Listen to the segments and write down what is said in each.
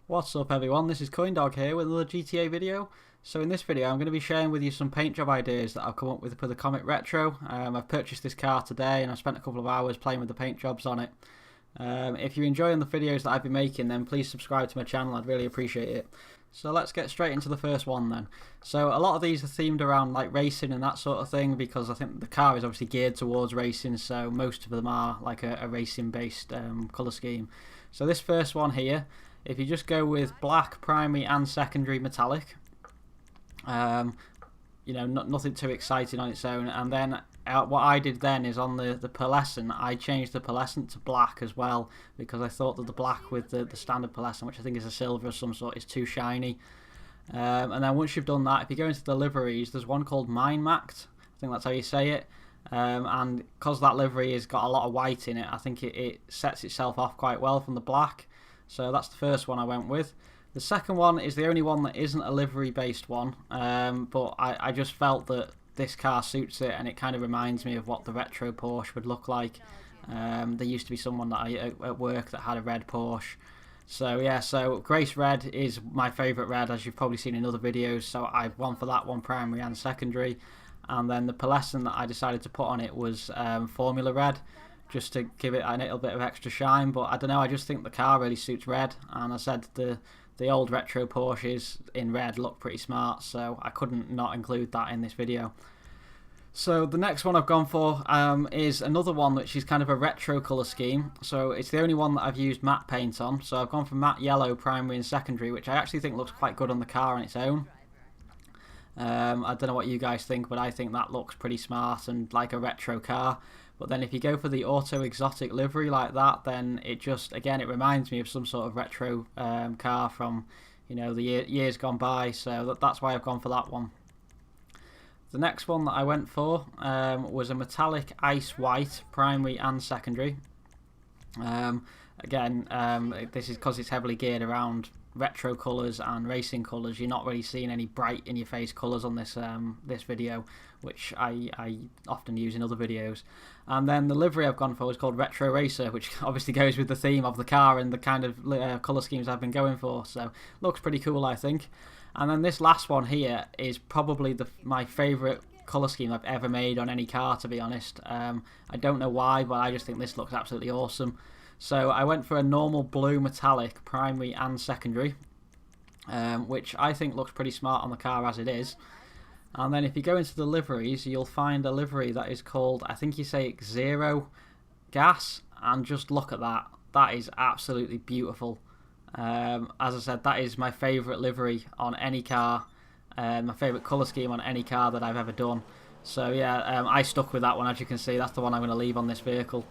What's up everyone, this is CoyneDawg here with another GTA video. So in this video I'm going to be sharing with you some paint job ideas that I've come up with for the Comet Retro. I've purchased this car today and I've spent a couple of hours playing with the paint jobs on it. If you're enjoying the videos that I've been making, then please subscribe to my channel, I'd really appreciate it. So let's get straight into the first one then. So a lot of these are themed around like racing and that sort of thing, because I think the car is obviously geared towards racing, so most of them are like a racing based colour scheme. So this first one here, if you just go with black primary and secondary metallic, you know, nothing too exciting on its own. And then what I did then is on the pearlescent, I changed the pearlescent to black as well, because I thought that the black with the standard pearlescent, which I think is a silver of some sort, is too shiny. And then once you've done that, if you go into the liveries, there's one called Mine Macked, I think that's how you say it. And because that livery has got a lot of white in it, I think it sets itself off quite well from the black. So that's the first one I went with. The second one is the only one that isn't a livery based one, but I just felt that this car suits it, and it kind of reminds me of what the retro Porsche would look like. There used to be someone that at work that had a red Porsche. So yeah, so Grace Red is my favourite red, as you've probably seen in other videos, so I've gone for that one primary and secondary. And then the pearlescent that I decided to put on it was Formula Red, just to give it a little bit of extra shine. But I don't know, I just think the car really suits red, and I said the old retro Porsches in red look pretty smart, so I couldn't not include that in this video. So the next one I've gone for is another one which is kind of a retro colour scheme. So it's the only one that I've used matte paint on. So I've gone for matte yellow primary and secondary, which I actually think looks quite good on the car on its own. I don't know what you guys think, but I think that looks pretty smart and like a retro car. But then if you go for the auto exotic livery like that, then it just, again, it reminds me of some sort of retro car from, you know, the years gone by. So that's why I've gone for that one. The next one that I went for was a metallic ice white primary and secondary. Again, this is because it's heavily geared around retro colours and racing colours. You're not really seeing any bright in your face colours on this this video, which I often use in other videos. And then the livery I've gone for is called Retro Racer, which obviously goes with the theme of the car and the kind of colour schemes I've been going for, so looks pretty cool, I think. And then this last one here is probably my favourite colour scheme I've ever made on any car, to be honest. I don't know why, but I just think this looks absolutely awesome. So I went for a normal blue metallic primary and secondary, which I think looks pretty smart on the car as it is. And then if you go into the liveries, you'll find a livery that is called, I think you say Zero Gas, and just look at that. That is absolutely beautiful. As I said, that is my favourite livery on any car, my favourite colour scheme on any car that I've ever done. So yeah, I stuck with that one. As you can see, that's the one I'm going to leave on this vehicle.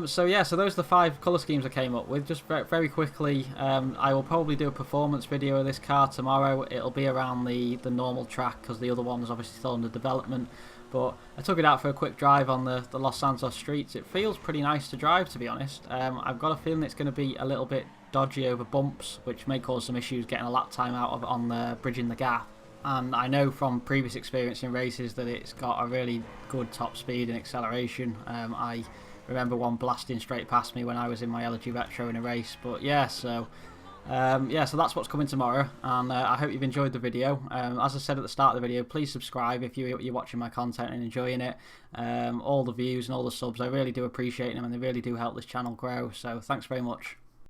So yeah, so those are the 5 colour schemes I came up with. Just very quickly, I will probably do a performance video of this car tomorrow. It'll be around the normal track, because the other one is obviously still under development. But I took it out for a quick drive on the Los Santos streets. It feels pretty nice to drive, to be honest. I've got a feeling it's going to be a little bit dodgy over bumps, which may cause some issues getting a lap time out of on the bridging the gap. And I know from previous experience in races that it's got a really good top speed and acceleration. I remember one blasting straight past me when I was in my LG Retro in a race. But yeah, so so that's what's coming tomorrow, and I hope you've enjoyed the video. As I said at the start of the video, please subscribe if you're watching my content and enjoying it. All the views and all the subs, I really do appreciate them, and they really do help this channel grow. So thanks very much.